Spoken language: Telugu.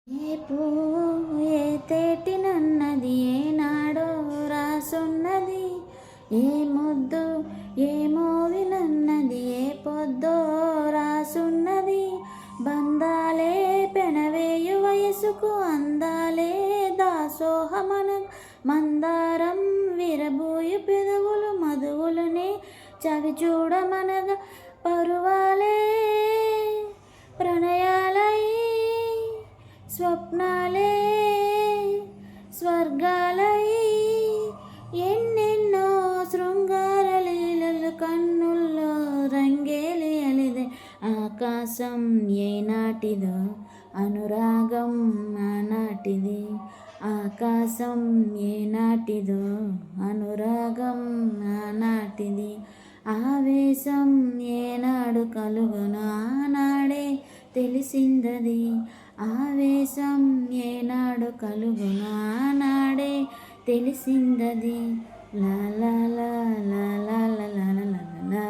ఏ పువ్వు ఏ తేటినన్నది ఏనాడో రాసున్నది, ఏ ముద్దు ఏ మోవినన్నది ఏ పొద్దో రాసున్నది. బంధాలే పెనవేయు వయసుకు అందాలే దాసోహమన, మందారం విరబూయు పెదవులు మధువులనే చవి చూడమనగా. పరువాలే ప్రణయాలై స్వప్నాలే స్వర్గాలై, ఎన్నెన్నో శృంగార లీలలు కన్నుల్లో రంగేలి అలిదే. ఆకాశం ఏనాటిదో అనురాగం ఆనాటిది, ఆకాశం ఏనాటిదో అనురాగం ఆనాటిది. ఆవేశం ఏనాడు కలుగును ఆనాడే తెలిసిందది, ఆవేశం ఏనాడు కలుగును ఆనాడే తెలిసిందది. లా లా లా లా లా లా లా లా లా